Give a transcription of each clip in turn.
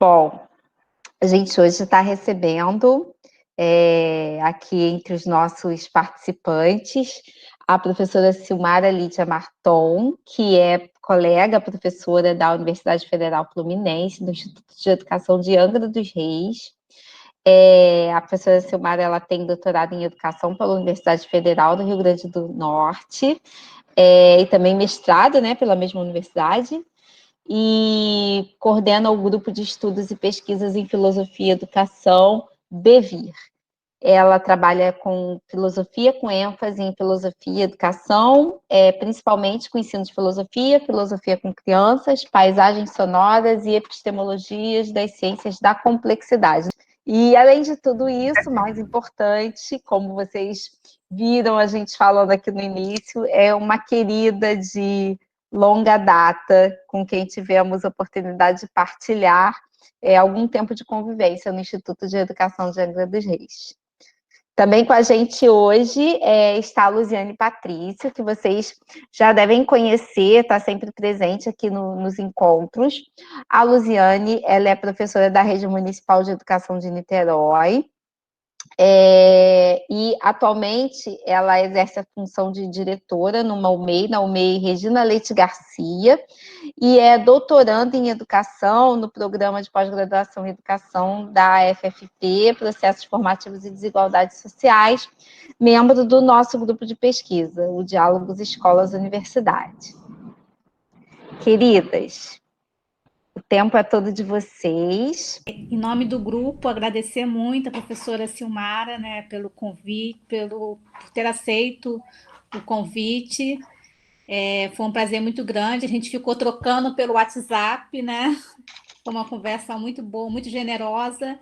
Bom, a gente hoje está recebendo aqui entre os nossos participantes a professora Silmara Lídia Marton, que é colega professora da Universidade Federal Fluminense, do Instituto de Educação de Angra dos Reis. A professora Silmara ela tem doutorado em Educação pela Universidade Federal do Rio Grande do Norte, e também mestrado, né, pela mesma universidade, e coordena o Grupo de Estudos e Pesquisas em Filosofia e Educação, BEVIR. Ela trabalha com filosofia, com ênfase em filosofia e educação, principalmente com ensino de filosofia, filosofia com crianças, paisagens sonoras e epistemologias das ciências da complexidade. E, além de tudo isso, mais importante, como vocês viram a gente falando aqui no início, é uma querida de longa data, com quem tivemos a oportunidade de partilhar algum tempo de convivência no Instituto de Educação de Angra dos Reis. Também com a gente hoje está a Luziane Patrício, que vocês já devem conhecer, está sempre presente aqui nos encontros. A Luziane, ela é professora da Rede Municipal de Educação de Niterói, e atualmente ela exerce a função de diretora na UMEI Regina Leite Garcia, e é doutoranda em educação no programa de pós-graduação em educação da FFP, Processos Formativos e Desigualdades Sociais, membro do nosso grupo de pesquisa, o Diálogos Escolas-Universidade. Queridas, o tempo é todo de vocês. Em nome do grupo, agradecer muito a professora Silmara, né, pelo convite, por ter aceito o convite. Foi um prazer muito grande. A gente ficou trocando pelo WhatsApp, né? Foi uma conversa muito boa, muito generosa.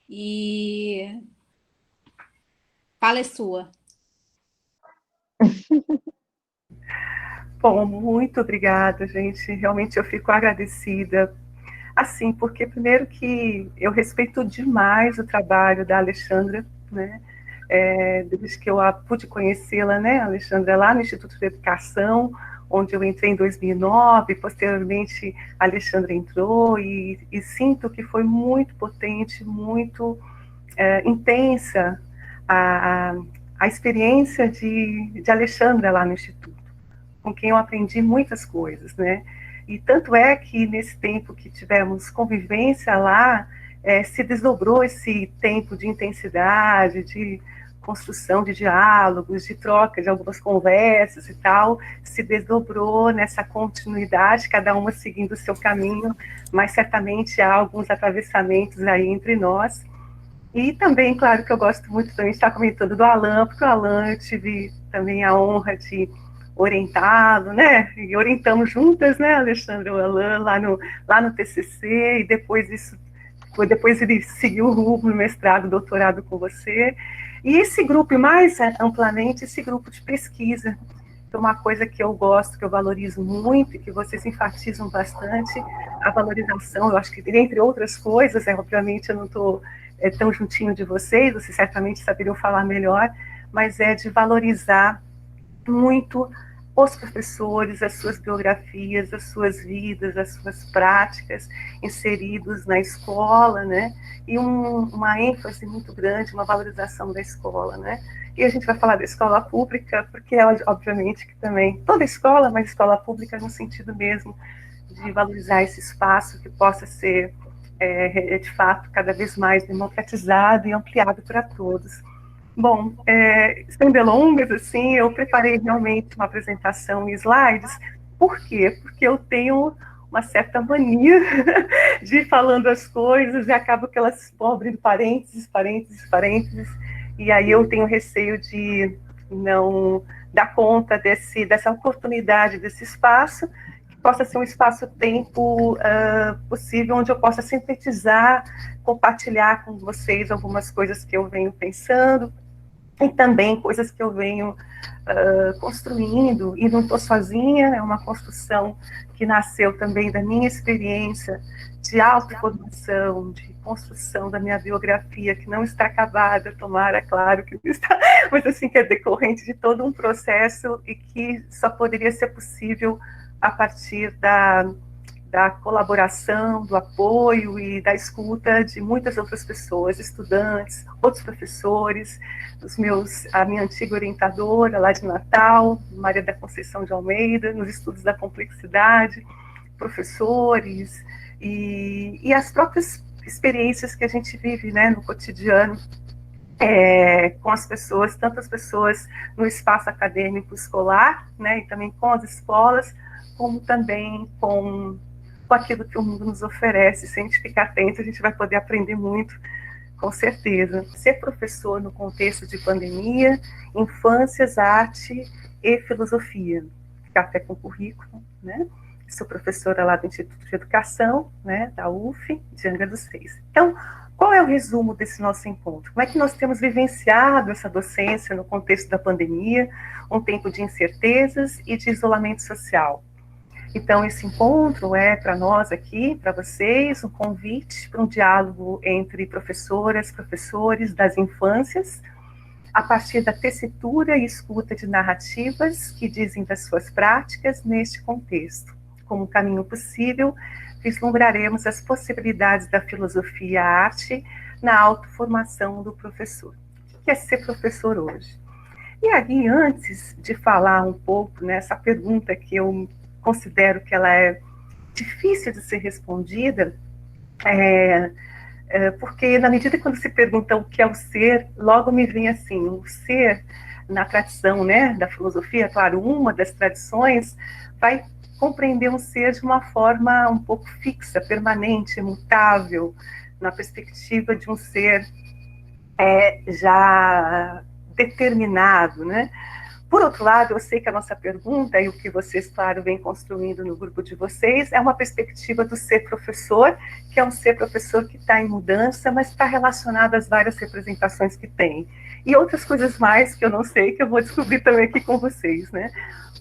E fala é sua. Bom, muito obrigada, gente. Realmente eu fico agradecida. Assim, porque primeiro que eu respeito demais o trabalho da Alexandra, né? Desde que eu pude conhecê-la, né, Alexandra, lá no Instituto de Educação, onde eu entrei em 2009, posteriormente a Alexandra entrou, e sinto que foi muito potente, muito intensa a experiência de Alexandra lá no Instituto, com quem eu aprendi muitas coisas, né? E tanto é que nesse tempo que tivemos convivência lá, se desdobrou esse tempo de intensidade, de construção de diálogos, de troca de algumas conversas e tal, se desdobrou nessa continuidade, cada uma seguindo o seu caminho, mas certamente há alguns atravessamentos aí entre nós. E também, claro, que eu gosto muito também de estar comentando do Alan, porque o Alan eu tive também a honra de orientá-lo, né? E orientamos juntas, né, Alexandra, o Alan, lá no TCC, e depois ele seguiu o rumo no mestrado, doutorado com você. E esse grupo, e mais amplamente, esse grupo de pesquisa, que é uma coisa que eu gosto, que eu valorizo muito, e que vocês enfatizam bastante, a valorização, eu acho que, entre outras coisas, obviamente eu não estou tão juntinho de vocês certamente saberiam falar melhor, mas é de valorizar muito os professores, as suas biografias, as suas vidas, as suas práticas inseridos na escola, né? E uma ênfase muito grande, uma valorização da escola, né? E a gente vai falar da escola pública, porque ela, obviamente, que também, toda escola, mas escola pública no sentido mesmo de valorizar esse espaço que possa ser, de fato, cada vez mais democratizado e ampliado para todos. Bom, sem delongas, assim, eu preparei realmente uma apresentação em slides. Por quê? Porque eu tenho uma certa mania de ir falando as coisas e acabo que elas vão abrindo parênteses, e aí eu tenho receio de não dar conta dessa oportunidade, desse espaço, que possa ser um espaço-tempo possível, onde eu possa sintetizar, compartilhar com vocês algumas coisas que eu venho pensando, e também coisas que eu venho construindo, e não estou sozinha, é uma construção que nasceu também da minha experiência de autoformação, de construção da minha biografia, que não está acabada, tomara, claro que não está, mas assim, que é decorrente de todo um processo e que só poderia ser possível a partir da colaboração, do apoio e da escuta de muitas outras pessoas, estudantes, outros professores, a minha antiga orientadora lá de Natal, Maria da Conceição de Almeida, nos estudos da complexidade, professores e as próprias experiências que a gente vive, né, no cotidiano, com as pessoas, tantas pessoas no espaço acadêmico escolar, né, e também com as escolas, como também com aquilo que o mundo nos oferece. Se a gente ficar atento, a gente vai poder aprender muito, com certeza. Ser professor no contexto de pandemia, infâncias, arte e filosofia. Café com currículo, né? Sou professora lá do Instituto de Educação, né, da UF, de Angra dos Reis. Então, qual é o resumo desse nosso encontro? Como é que nós temos vivenciado essa docência no contexto da pandemia, um tempo de incertezas e de isolamento social? Então, esse encontro é para nós aqui, para vocês, um convite para um diálogo entre professoras, professores das infâncias, a partir da tessitura e escuta de narrativas que dizem das suas práticas neste contexto. Como caminho possível, vislumbraremos as possibilidades da filosofia e arte na autoformação do professor. O que é ser professor hoje? E aí, antes de falar um pouco nessa pergunta que eu considero que ela é difícil de ser respondida, porque na medida que quando se pergunta o que é o ser, logo me vem assim, o ser, na tradição, né, da filosofia, claro, uma das tradições, vai compreender um ser de uma forma um pouco fixa, permanente, imutável, na perspectiva de um ser já determinado, né? Por outro lado, eu sei que a nossa pergunta, e o que vocês, claro, vêm construindo no grupo de vocês, é uma perspectiva do ser professor, que é um ser professor que está em mudança, mas está relacionado às várias representações que tem. E outras coisas mais que eu não sei, que eu vou descobrir também aqui com vocês, né?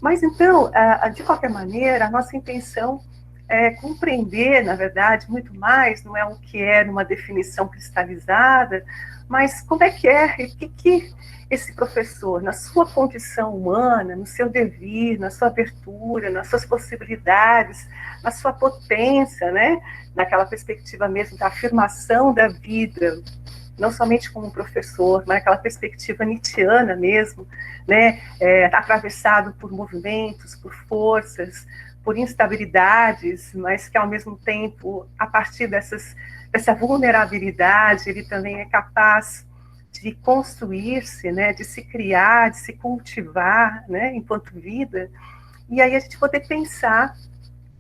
Mas, então, de qualquer maneira, a nossa intenção é compreender, na verdade, muito mais, não é o que é numa definição cristalizada, mas como é que o que esse professor, na sua condição humana, no seu devir, na sua abertura, nas suas possibilidades, na sua potência, né? Naquela perspectiva mesmo da afirmação da vida, não somente como professor, mas naquela perspectiva nietzschiana mesmo, né? Atravessado por movimentos, por forças, por instabilidades, mas que ao mesmo tempo, a partir dessa vulnerabilidade, ele também é capaz de construir-se, né, de se criar, de se cultivar, né, enquanto vida, e aí a gente poder pensar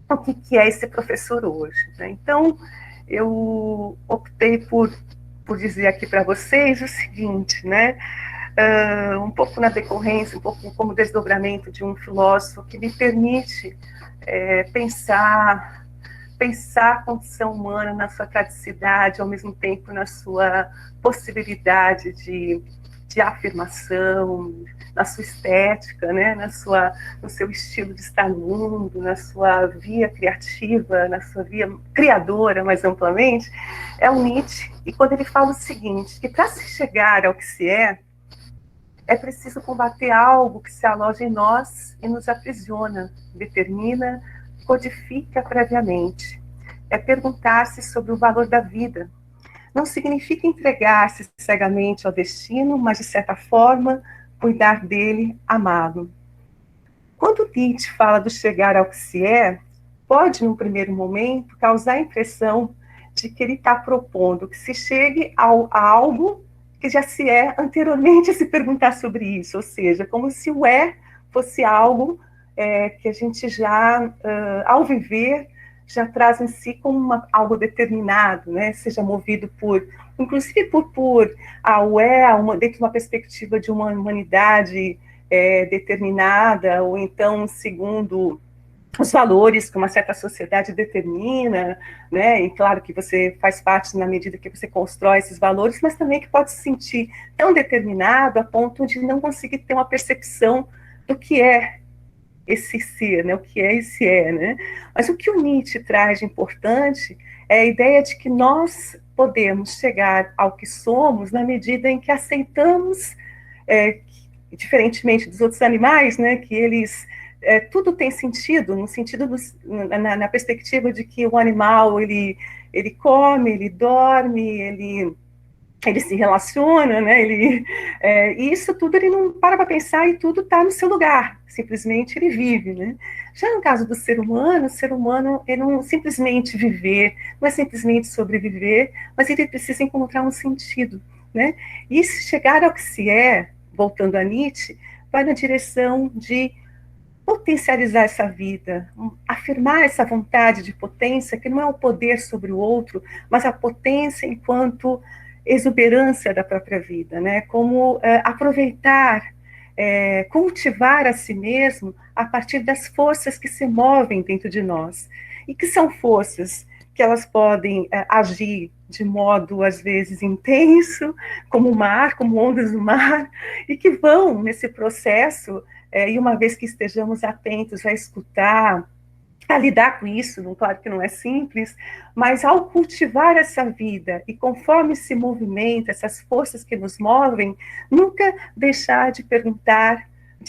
o que é esse professor hoje, né? Então, eu optei por dizer aqui para vocês o seguinte, né, um pouco na decorrência, um pouco como desdobramento de um filósofo que me permite pensar a condição humana na sua praticidade, ao mesmo tempo na sua possibilidade de afirmação, na sua estética, né, no seu estilo de estar no mundo, na sua via criativa, na sua via criadora, mais amplamente, é o Nietzsche. E quando ele fala o seguinte, que para se chegar ao que se é preciso combater algo que se aloja em nós e nos aprisiona, determina, codifica previamente. É perguntar-se sobre o valor da vida. Não significa entregar-se cegamente ao destino, mas, de certa forma, cuidar dele, amá-lo. Quando Nietzsche fala do chegar ao que se é, pode, num primeiro momento, causar a impressão de que ele está propondo que se chegue a algo que já se é anteriormente a se perguntar sobre isso, ou seja, como se o fosse algo que a gente já, ao viver, já traz em si como algo determinado, né? Seja movido inclusive por dentro de uma perspectiva de uma humanidade determinada, ou então segundo os valores que uma certa sociedade determina, né? E claro que você faz parte na medida que você constrói esses valores, mas também que pode se sentir tão determinado a ponto de não conseguir ter uma percepção do que é esse ser, né? O que é esse né? Mas o que o Nietzsche traz de importante é a ideia de que nós podemos chegar ao que somos na medida em que aceitamos diferentemente dos outros animais, né, que eles tudo tem sentido, no sentido na perspectiva de que o animal ele come, ele dorme, ele se relaciona, né? E isso tudo ele não para pensar e tudo está no seu lugar. Simplesmente ele vive, né? Já no caso do ser humano, o ser humano ele não simplesmente viver, não é simplesmente sobreviver, mas ele precisa encontrar um sentido, né? E se chegar ao que se é, voltando a Nietzsche, vai na direção de potencializar essa vida, afirmar essa vontade de potência, que não é o poder sobre o outro, mas a potência enquanto exuberância da própria vida, né? Como aproveitar, cultivar a si mesmo a partir das forças que se movem dentro de nós, e que são forças que elas podem agir de modo, às vezes, intenso, como o mar, como ondas do mar, e que vão, nesse processo, e uma vez que estejamos atentos a escutar, a lidar com isso, claro que não é simples, mas ao cultivar essa vida, e conforme se movimenta, essas forças que nos movem, nunca deixar de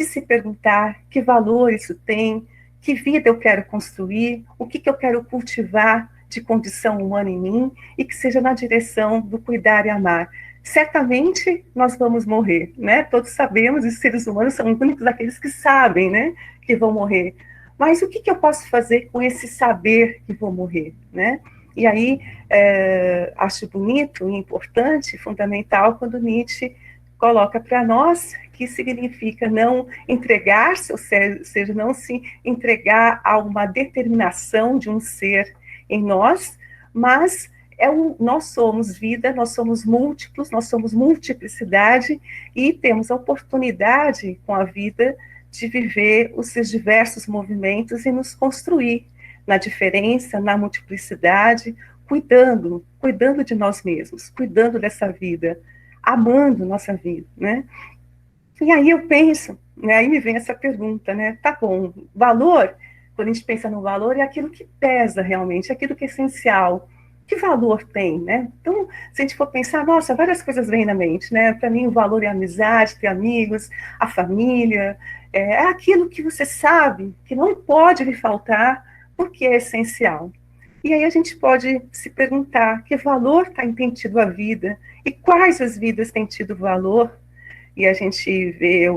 se perguntar que valor isso tem, que vida eu quero construir, o que eu quero cultivar de condição humana em mim, e que seja na direção do cuidar e amar. Certamente nós vamos morrer, né? Todos sabemos, os seres humanos são os únicos aqueles que sabem, né, que vão morrer. Mas o que eu posso fazer com esse saber que vou morrer, né? E aí acho bonito, importante, fundamental quando Nietzsche coloca para nós que significa não entregar-se, ou seja, não se entregar a uma determinação de um ser em nós, mas nós somos vida, nós somos múltiplos, nós somos multiplicidade e temos a oportunidade com a vida de viver os seus diversos movimentos e nos construir na diferença, na multiplicidade, cuidando de nós mesmos, cuidando dessa vida, amando nossa vida, né? E aí eu penso, né, aí me vem essa pergunta, né? Tá bom, valor, quando a gente pensa no valor, é aquilo que pesa realmente, é aquilo que é essencial. Que valor tem, né? Então, se a gente for pensar, nossa, várias coisas vêm na mente, né? Para mim, o valor é a amizade, ter amigos, a família, é aquilo que você sabe que não pode lhe faltar, porque é essencial. E aí a gente pode se perguntar que valor tem tido a vida e quais as vidas têm tido valor. E a gente vê,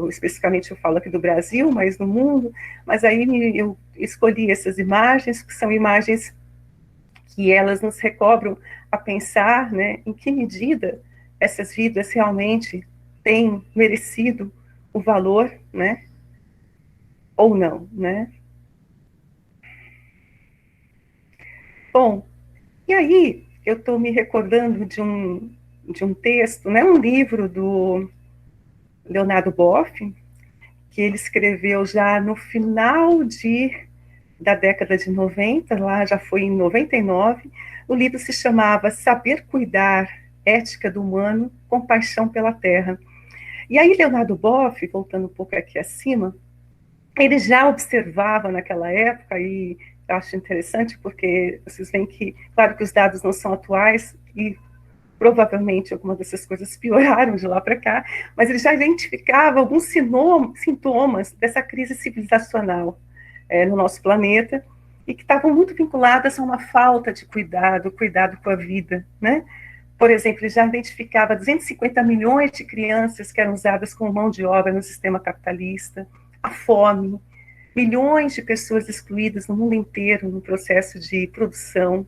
especificamente eu falo aqui do Brasil, mas no mundo, mas aí eu escolhi essas imagens, que são imagens que elas nos recobram a pensar, né, em que medida essas vidas realmente têm merecido o valor, né, ou não, né. Bom, e aí eu estou me recordando de um texto, né, um livro do Leonardo Boff, que ele escreveu já no final da década de 90, lá já foi em 99, o livro se chamava Saber Cuidar, Ética do Humano, Compaixão pela Terra. E aí Leonardo Boff, voltando um pouco aqui acima, ele já observava naquela época, e eu acho interessante porque vocês veem que, claro que os dados não são atuais, e provavelmente algumas dessas coisas pioraram de lá para cá, mas ele já identificava alguns sintomas dessa crise civilizacional no nosso planeta, e que estavam muito vinculadas a uma falta de cuidado com a vida, né? Por exemplo, ele já identificava 250 milhões de crianças que eram usadas como mão de obra no sistema capitalista, a fome, milhões de pessoas excluídas no mundo inteiro no processo de produção,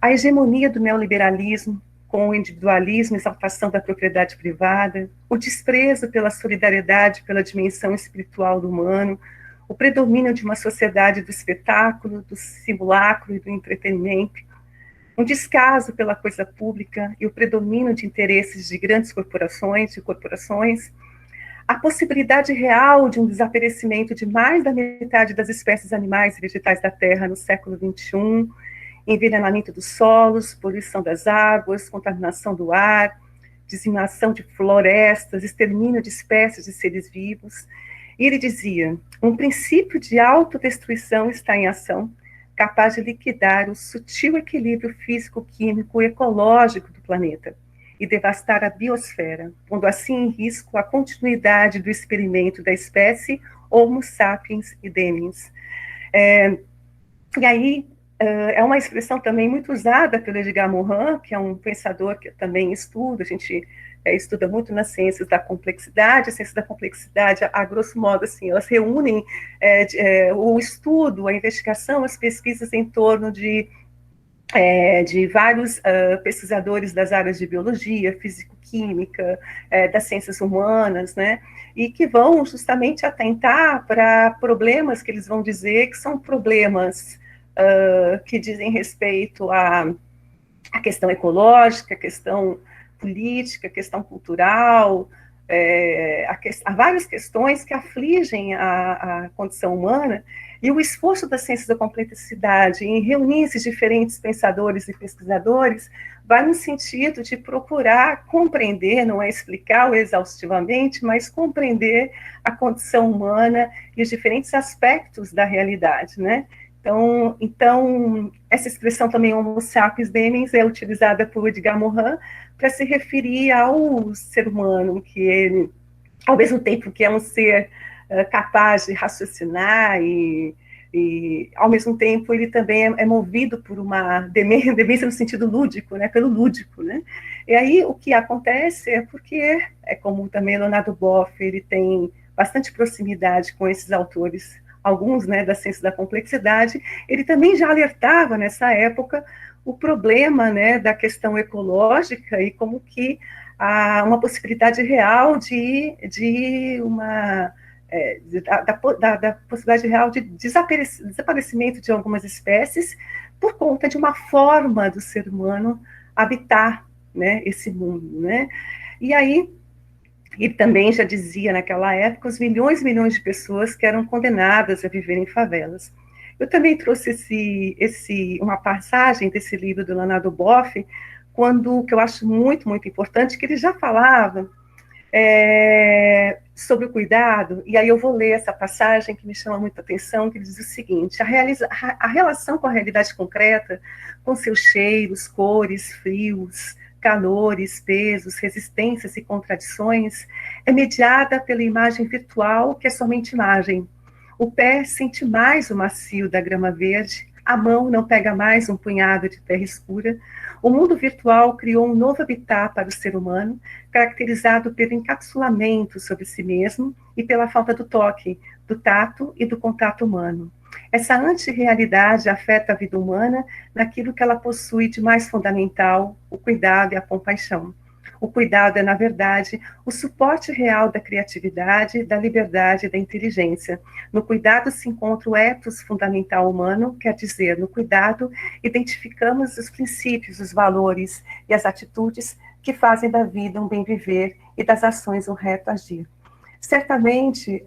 a hegemonia do neoliberalismo, com o individualismo, exaltação da propriedade privada, o desprezo pela solidariedade, pela dimensão espiritual do humano, o predomínio de uma sociedade do espetáculo, do simulacro e do entretenimento, um descaso pela coisa pública e o predomínio de interesses de grandes corporações, a possibilidade real de um desaparecimento de mais da metade das espécies animais e vegetais da Terra no século XXI, envenenamento dos solos, poluição das águas, contaminação do ar, dizimação de florestas, extermínio de espécies de seres vivos. E ele dizia, um princípio de autodestruição está em ação, capaz de liquidar o sutil equilíbrio físico-químico e ecológico do planeta. e devastar a biosfera, pondo assim em risco a continuidade do experimento da espécie Homo sapiens idemens. E aí, é uma expressão também muito usada pelo Edgar Morin, que é um pensador que eu também estudo, a gente estuda muito nas ciências da complexidade. A ciência da complexidade, a grosso modo, assim, elas reúnem o estudo, a investigação, as pesquisas em torno de vários pesquisadores das áreas de biologia, físico-química, das ciências humanas, né, e que vão justamente atentar para problemas que eles vão dizer que são problemas que dizem respeito à questão ecológica, à questão política, à questão cultural, há várias questões que afligem a condição humana, e o esforço das ciências da complexidade em reunir esses diferentes pensadores e pesquisadores vai no sentido de procurar compreender, não é explicar exaustivamente, mas compreender a condição humana e os diferentes aspectos da realidade, né? Então, essa expressão também, Homo sapiens demens, é utilizada por Edgar Morin para se referir ao ser humano, que ele, ao mesmo tempo que é um ser capaz de raciocinar e ao mesmo tempo ele também é movido por uma demência no sentido lúdico, né, pelo lúdico, né? E aí o que acontece é porque, como também Leonardo Boff, ele tem bastante proximidade com esses autores, alguns, né, da ciência da complexidade, ele também já alertava nessa época o problema, né, da questão ecológica e como que há uma possibilidade real da possibilidade real de desaparecimento de algumas espécies por conta de uma forma do ser humano habitar, né, esse mundo, né? E aí, ele também já dizia naquela época os milhões e milhões de pessoas que eram condenadas a viver em favelas. Eu também trouxe uma passagem desse livro do Leonardo Boff, que eu acho muito, muito importante, que ele já falava sobre o cuidado, e aí eu vou ler essa passagem que me chama muita atenção, que diz o seguinte: a relação com a realidade concreta, com seus cheiros, cores, frios, calores, pesos, resistências e contradições, é mediada pela imagem virtual, que é somente imagem. O pé sente mais o macio da grama verde, a mão não pega mais um punhado de terra escura. O mundo virtual criou um novo habitat para o ser humano, caracterizado pelo encapsulamento sobre si mesmo e pela falta do toque, do tato e do contato humano. Essa antirrealidade afeta a vida humana naquilo que ela possui de mais fundamental, o cuidado e a compaixão. O cuidado é, na verdade, o suporte real da criatividade, da liberdade e da inteligência. No cuidado se encontra o ethos fundamental humano, quer dizer, no cuidado identificamos os princípios, os valores e as atitudes que fazem da vida um bem viver e das ações um reto agir. Certamente,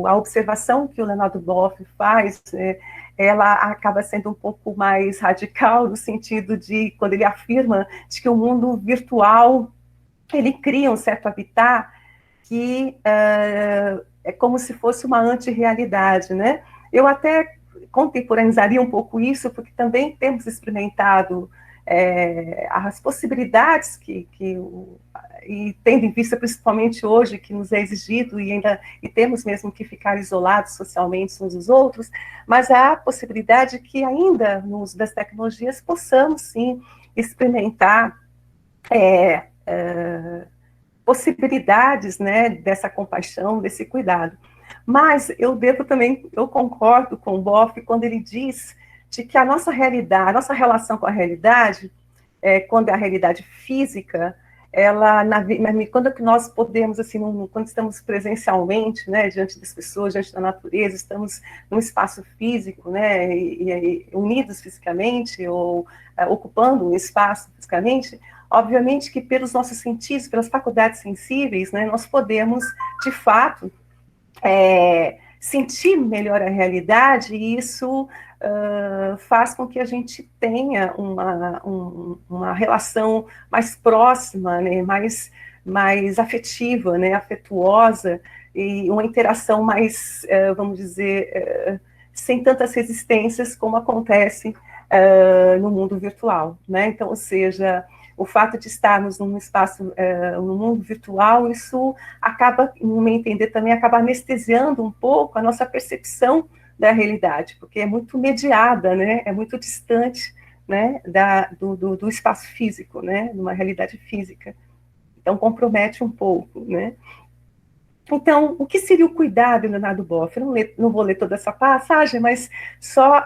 a observação que o Leonardo Boff faz, ela acaba sendo um pouco mais radical, no sentido de, quando ele afirma de que o mundo virtual, ele cria um certo habitat que é como se fosse uma antirrealidade, né? Eu até contemporanizaria um pouco isso, porque também temos experimentado as possibilidades e tendo em vista principalmente hoje que nos é exigido e temos mesmo que ficar isolados socialmente uns dos outros, mas há a possibilidade que ainda no uso das tecnologias possamos sim experimentar possibilidades, né, dessa compaixão, desse cuidado. Mas eu concordo com o Boff quando ele diz de que a nossa realidade, a nossa relação com a realidade, quando é a realidade física, quando nós podemos, assim, quando estamos presencialmente, né, diante das pessoas, diante da natureza, estamos num espaço físico, né, e unidos fisicamente, ou ocupando um espaço fisicamente, obviamente que pelos nossos sentidos, pelas faculdades sensíveis, né, nós podemos, de fato, sentir melhor a realidade, e isso faz com que a gente tenha uma relação mais próxima, né, mais afetiva, né, afetuosa, e uma interação mais, vamos dizer, sem tantas resistências como acontece no mundo virtual, né? Então, ou seja, o fato de estarmos num espaço, no mundo virtual, isso acaba, no meu entender, também acaba anestesiando um pouco a nossa percepção da realidade, porque é muito mediada, né? É muito distante, né, do espaço físico, né? De uma realidade física. Então, compromete um pouco, né? Então, o que seria o cuidado, Leonardo Boff? Eu não vou ler toda essa passagem, mas só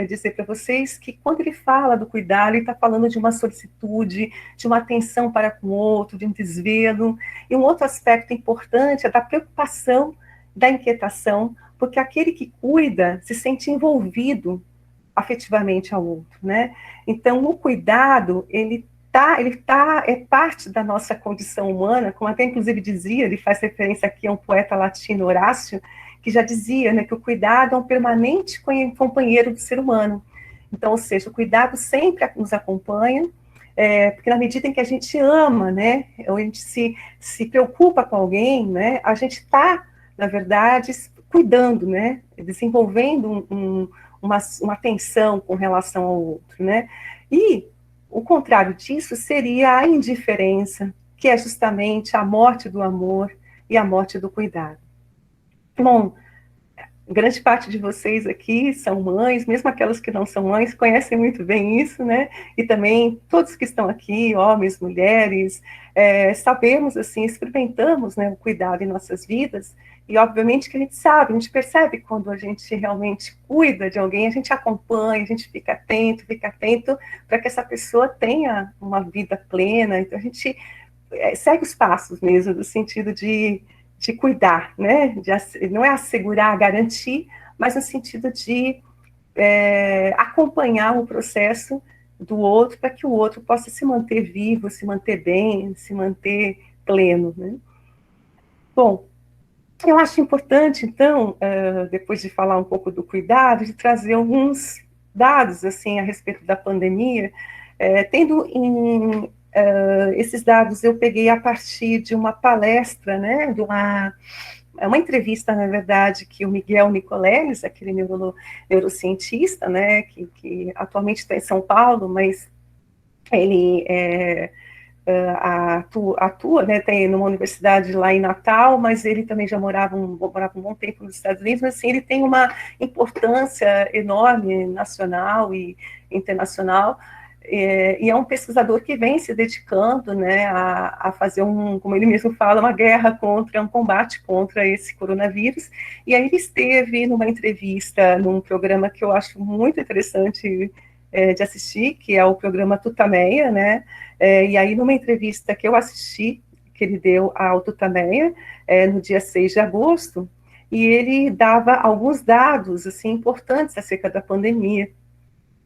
dizer para vocês que quando ele fala do cuidado, ele está falando de uma solicitude, de uma atenção para com o outro, de um desvelo. E um outro aspecto importante é da preocupação, da inquietação, porque aquele que cuida se sente envolvido afetivamente ao outro, né? Então, o cuidado, é parte da nossa condição humana, como até inclusive dizia, ele faz referência aqui a um poeta latino, Horácio, que já dizia, né, que o cuidado é um permanente companheiro do ser humano. Então, ou seja, o cuidado sempre nos acompanha, porque na medida em que a gente ama, né, ou a gente se preocupa com alguém, né, a gente está, na verdade, cuidando, né, desenvolvendo uma atenção com relação ao outro, né, e o contrário disso seria a indiferença, que é justamente a morte do amor e a morte do cuidado. Bom, grande parte de vocês aqui são mães, mesmo aquelas que não são mães, conhecem muito bem isso, né? E também todos que estão aqui, homens, mulheres, sabemos, assim, experimentamos, né, o cuidado em nossas vidas, e obviamente que a gente sabe, a gente percebe quando a gente realmente cuida de alguém, a gente acompanha, a gente fica atento para que essa pessoa tenha uma vida plena, então a gente segue os passos mesmo, no sentido de cuidar, né? Não é assegurar, garantir, mas no sentido de acompanhar o processo do outro para que o outro possa se manter vivo, se manter bem, se manter pleno, né? Bom, eu acho importante, então, depois de falar um pouco do cuidado, de trazer alguns dados assim a respeito da pandemia, tendo em esses dados eu peguei a partir de uma palestra, né, de uma entrevista, na verdade, que o Miguel Nicoleles, aquele neurocientista, né, que atualmente está em São Paulo, mas ele atua, né, tem numa universidade lá em Natal, mas ele também já morava um bom tempo nos Estados Unidos, mas assim, ele tem uma importância enorme, nacional e internacional, e é um pesquisador que vem se dedicando, né, a fazer como ele mesmo fala, um combate contra esse coronavírus, e aí ele esteve numa entrevista, num programa que eu acho muito interessante de assistir, que é o programa Tutameia, né, e aí numa entrevista que eu assisti, que ele deu ao Tutameia, no dia 6 de agosto, e ele dava alguns dados, assim, importantes acerca da pandemia,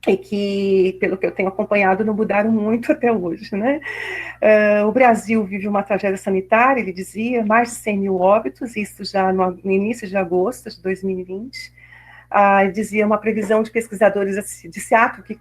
e que, pelo que eu tenho acompanhado, não mudaram muito até hoje, né? O Brasil vive uma tragédia sanitária, ele dizia, mais de 100 mil óbitos, isso já no início de agosto de 2020. Dizia uma previsão de pesquisadores de Seattle que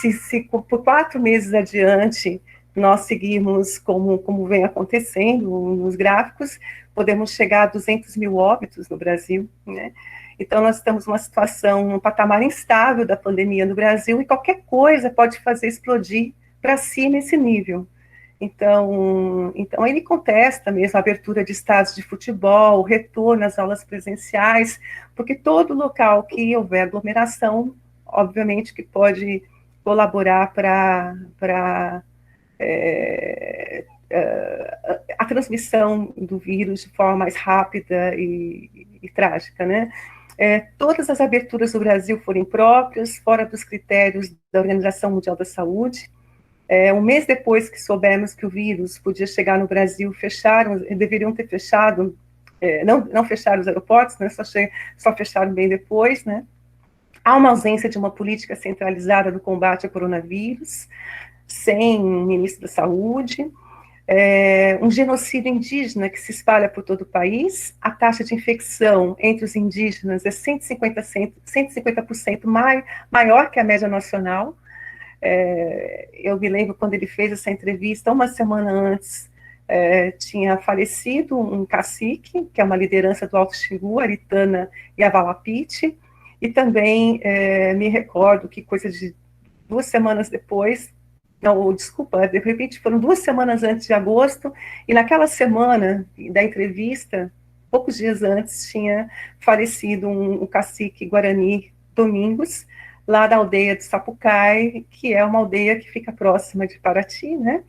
se por 4 meses adiante nós seguirmos como vem acontecendo nos gráficos, podemos chegar a 200 mil óbitos no Brasil, né? Então, nós estamos numa situação, um patamar instável da pandemia no Brasil, e qualquer coisa pode fazer explodir para cima esse nível. Então, ele contesta mesmo a abertura de estádios de futebol, o retorno às aulas presenciais, porque todo local que houver aglomeração, obviamente que pode colaborar para a transmissão do vírus de forma mais rápida e trágica, né? Todas as aberturas do Brasil foram impróprias, fora dos critérios da Organização Mundial da Saúde. Um mês depois que soubemos que o vírus podia chegar no Brasil, deveriam ter fechado, não fecharam os aeroportos, né, só fecharam bem depois, né? Há uma ausência de uma política centralizada do combate ao coronavírus, sem ministro da Saúde, um genocídio indígena que se espalha por todo o país, a taxa de infecção entre os indígenas é 150% maior que a média nacional. Eu me lembro quando ele fez essa entrevista, uma semana antes, tinha falecido um cacique, que é uma liderança do Alto Xingu, Aritana Yavalapiti, e também me recordo que coisa de 2 semanas depois, não, desculpa, de repente foram 2 semanas antes de agosto, e naquela semana da entrevista, poucos dias antes, tinha falecido um cacique Guarani Domingos, lá da aldeia de Sapucai, que é uma aldeia que fica próxima de Paraty, né?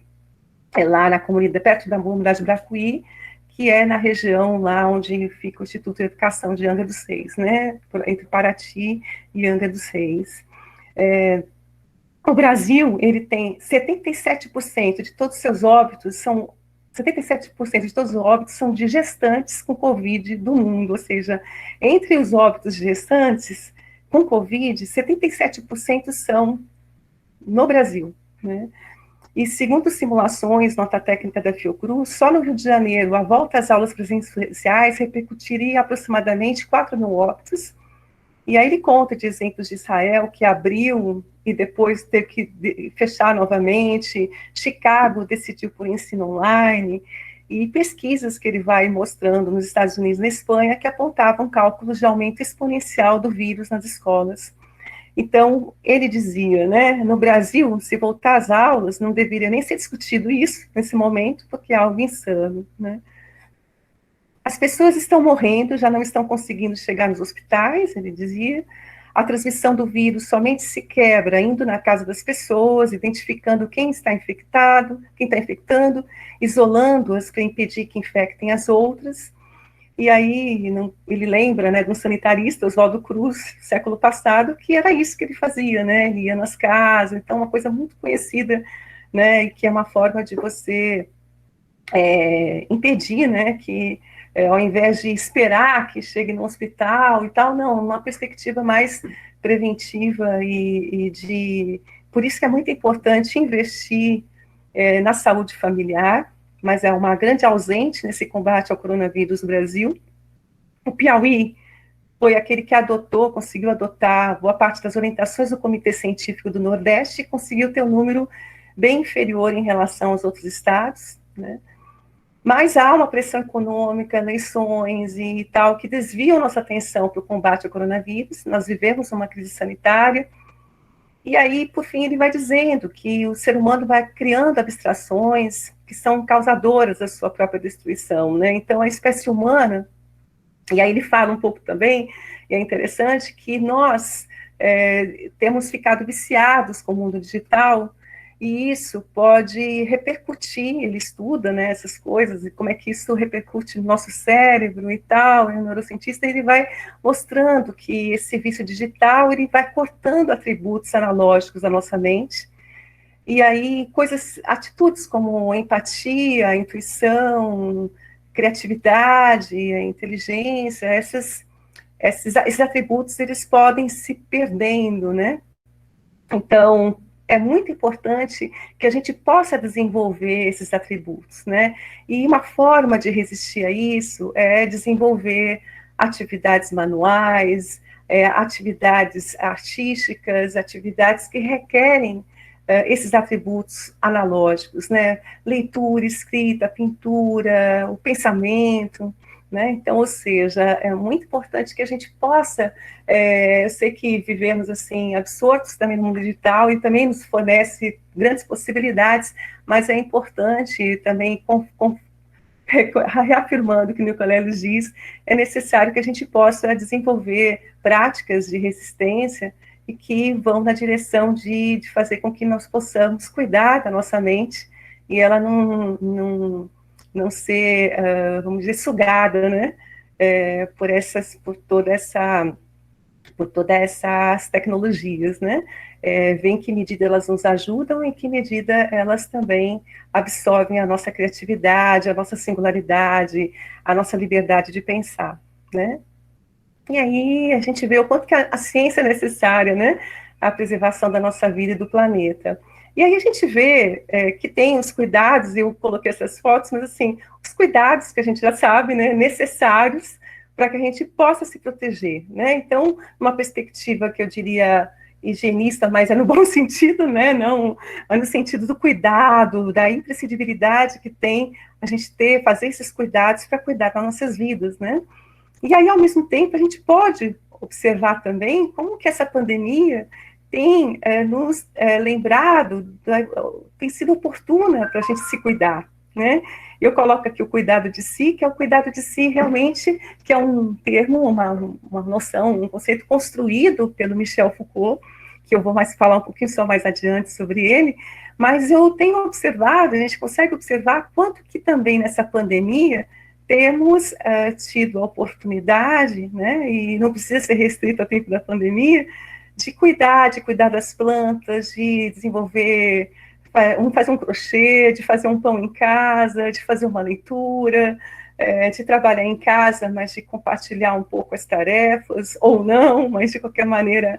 É lá na comunidade, perto da comunidade de Bracuí, que é na região lá onde fica o Instituto de Educação de Angra dos Reis, né? Entre Paraty e Angra dos Reis. O Brasil, ele tem 77% de todos os seus óbitos são 77% de todos os óbitos são de gestantes com Covid do mundo, ou seja, entre os óbitos de gestantes com Covid, 77% são no Brasil, né? E segundo simulações, nota técnica da Fiocruz, só no Rio de Janeiro, a volta às aulas presenciais repercutiria aproximadamente 4 mil óbitos. E aí ele conta de exemplos de Israel, que abriu e depois teve que fechar novamente. Chicago decidiu por ensino online. E pesquisas que ele vai mostrando nos Estados Unidos e na Espanha que apontavam cálculos de aumento exponencial do vírus nas escolas. Então, ele dizia, né, no Brasil, se voltar às aulas, não deveria nem ser discutido isso nesse momento, porque é algo insano, né? As pessoas estão morrendo, já não estão conseguindo chegar nos hospitais, ele dizia. A transmissão do vírus somente se quebra indo na casa das pessoas, identificando quem está infectado, quem está infectando, isolando-as para impedir que infectem as outras. E aí ele lembra, né, de um sanitarista, Oswaldo Cruz, século passado, que era isso que ele fazia, né? Ele ia nas casas, então uma coisa muito conhecida, né, que é uma forma de você impedir, né, que ao invés de esperar que chegue no hospital e tal, não, uma perspectiva mais preventiva por isso que é muito importante investir na saúde familiar, mas é uma grande ausente nesse combate ao coronavírus no Brasil. O Piauí foi aquele que conseguiu adotar boa parte das orientações do Comitê Científico do Nordeste e conseguiu ter um número bem inferior em relação aos outros estados, né? Mas há uma pressão econômica, eleições e tal, que desviam nossa atenção para o combate ao coronavírus. Nós vivemos uma crise sanitária. E aí, por fim, ele vai dizendo que o ser humano vai criando abstrações que são causadoras da sua própria destruição, né? Então, a espécie humana, e aí ele fala um pouco também, e é interessante, que nós temos ficado viciados com o mundo digital, e isso pode repercutir, ele estuda, né, essas coisas, e como é que isso repercute no nosso cérebro e tal, e o neurocientista, ele vai mostrando que esse vício digital, ele vai cortando atributos analógicos da nossa mente, e aí atitudes como empatia, intuição, criatividade, inteligência, esses atributos, eles podem se perdendo, né? Então, é muito importante que a gente possa desenvolver esses atributos, né? E uma forma de resistir a isso é desenvolver atividades manuais, atividades artísticas, atividades que requerem esses atributos analógicos, né? Leitura, escrita, pintura, o pensamento, né? Então, ou seja, é muito importante que a gente possa, eu sei que vivemos assim, absortos também no mundo digital e também nos fornece grandes possibilidades, mas é importante também, reafirmando o que o Nicoleles diz, é necessário que a gente possa desenvolver práticas de resistência e que vão na direção de fazer com que nós possamos cuidar da nossa mente e ela não ser, vamos dizer, sugada, né, por todas essas tecnologias, né, ver em que medida elas nos ajudam e em que medida elas também absorvem a nossa criatividade, a nossa singularidade, a nossa liberdade de pensar, né. E aí a gente vê o quanto que a ciência é necessária, né, à preservação da nossa vida e do planeta. E aí a gente vê que tem os cuidados, eu coloquei essas fotos, mas assim, os cuidados que a gente já sabe, né, necessários para que a gente possa se proteger, né? Então, uma perspectiva que eu diria higienista, mas é no bom sentido, né? Não, mas no sentido do cuidado, da imprescindibilidade que tem a gente fazer esses cuidados para cuidar das nossas vidas, né? E aí, ao mesmo tempo, a gente pode observar também como que essa pandemia tem nos lembrado, tem sido oportuna para a gente se cuidar, né? Eu coloco aqui o cuidado de si, que é o cuidado de si realmente, que é um termo, uma noção, um conceito construído pelo Michel Foucault, que eu vou mais falar um pouquinho só mais adiante sobre ele, mas eu tenho observado, a gente consegue observar quanto que também nessa pandemia temos tido a oportunidade, né, e não precisa ser restrito ao tempo da pandemia, de cuidar das plantas, de desenvolver, fazer um crochê, de fazer um pão em casa, de fazer uma leitura, de trabalhar em casa, mas de compartilhar um pouco as tarefas, ou não, mas de qualquer maneira,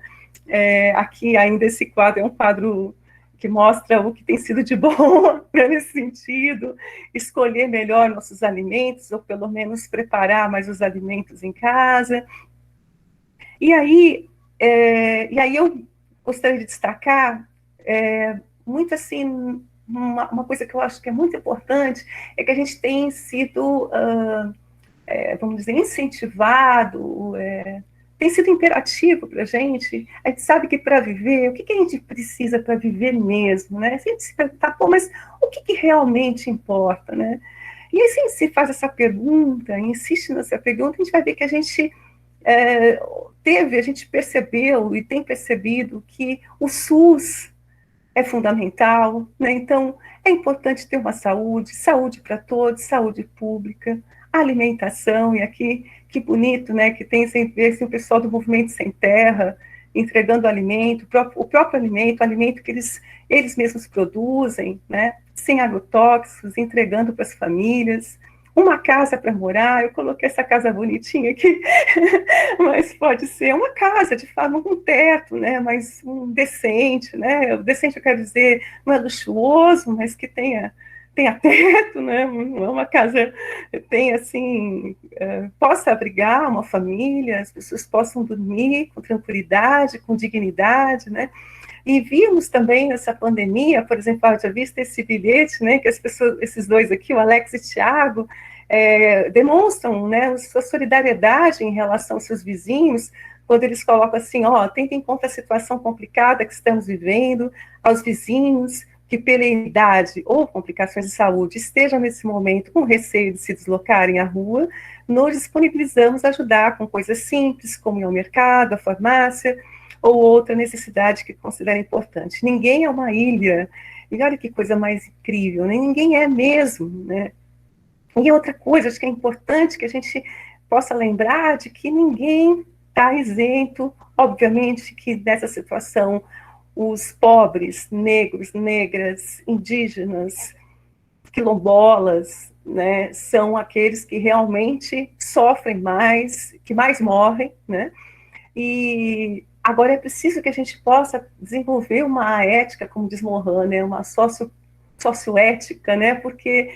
aqui ainda esse quadro é um quadro que mostra o que tem sido de bom nesse sentido, escolher melhor nossos alimentos, ou pelo menos preparar mais os alimentos em casa. E aí eu gostaria de destacar muito assim, uma coisa que eu acho que é muito importante, é que a gente tem sido, vamos dizer, incentivado, tem sido imperativo para a gente sabe que para viver, o que a gente precisa para viver mesmo, né? Se a gente se perguntar, pô, mas o que realmente importa, né? E aí, se a gente se faz essa pergunta, insiste nessa pergunta, a gente vai ver que a gente a gente percebeu e tem percebido que o SUS é fundamental, né? Então, é importante ter uma saúde para todos, saúde pública, alimentação, e aqui, que bonito, né, que tem sempre assim, o pessoal do Movimento Sem Terra entregando alimento, o próprio alimento que eles mesmos produzem, né, sem agrotóxicos, entregando para as famílias, uma casa para morar. Eu coloquei essa casa bonitinha aqui, mas pode ser uma casa de forma com teto, né? Mas um decente, né? O decente eu quero dizer, não é luxuoso, mas que tenha teto, né? Não é uma casa tem assim, possa abrigar uma família, as pessoas possam dormir com tranquilidade, com dignidade, né? E vimos também nessa pandemia, por exemplo, eu já visto esse bilhete, né, que as pessoas, esses dois aqui, o Alex e o Thiago, demonstram, né, sua solidariedade em relação aos seus vizinhos, quando eles colocam assim, tendo em conta a situação complicada que estamos vivendo, aos vizinhos que pela idade ou complicações de saúde estejam nesse momento com receio de se deslocarem à rua, nós disponibilizamos ajudar com coisas simples, como ir ao mercado, à farmácia, ou outra necessidade que considera importante. Ninguém é uma ilha, e olha que coisa mais incrível, né? Ninguém é mesmo, né? E outra coisa, acho que é importante que a gente possa lembrar de que ninguém está isento, obviamente que nessa situação os pobres, negros, negras, indígenas, quilombolas, né, são aqueles que realmente sofrem mais, que mais morrem, né? E agora é preciso que a gente possa desenvolver uma ética, como diz Morin, né, uma socioética, né, porque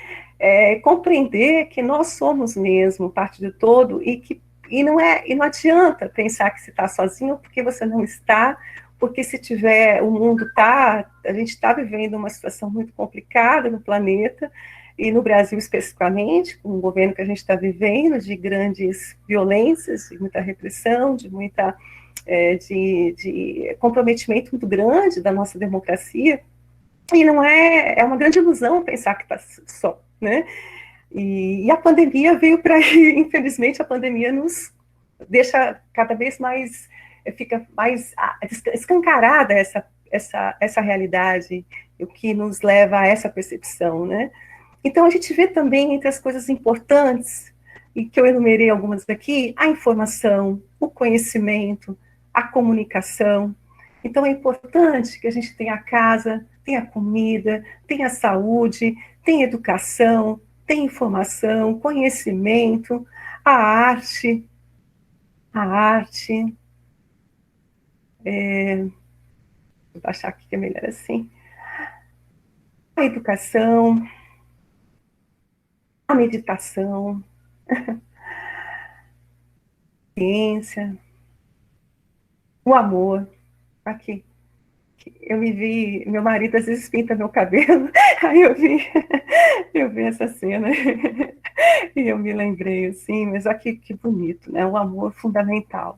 compreender que nós somos mesmo parte do todo e não adianta pensar que você está sozinho, porque você não está, porque se tiver, o mundo a gente está vivendo uma situação muito complicada no planeta, e no Brasil especificamente, com o governo que a gente está vivendo, de grandes violências, de muita repressão, de muita de comprometimento muito grande da nossa democracia, e não é uma grande ilusão pensar que está só, né? E a pandemia veio para infelizmente a pandemia nos deixa cada vez mais, fica mais escancarada essa realidade, o que nos leva a essa percepção, né? Então a gente vê também entre as coisas importantes, e que eu enumerei algumas aqui, a informação, o conhecimento, a comunicação. Então é importante que a gente tenha a casa, tenha comida, tenha saúde, tenha educação, tenha informação, conhecimento, a arte, vou baixar aqui que é melhor assim, a educação, a meditação, a ciência, o amor. Aqui, eu me vi, meu marido às vezes pinta meu cabelo, aí eu vi essa cena e eu me lembrei assim, mas olha que bonito, né? O amor fundamental.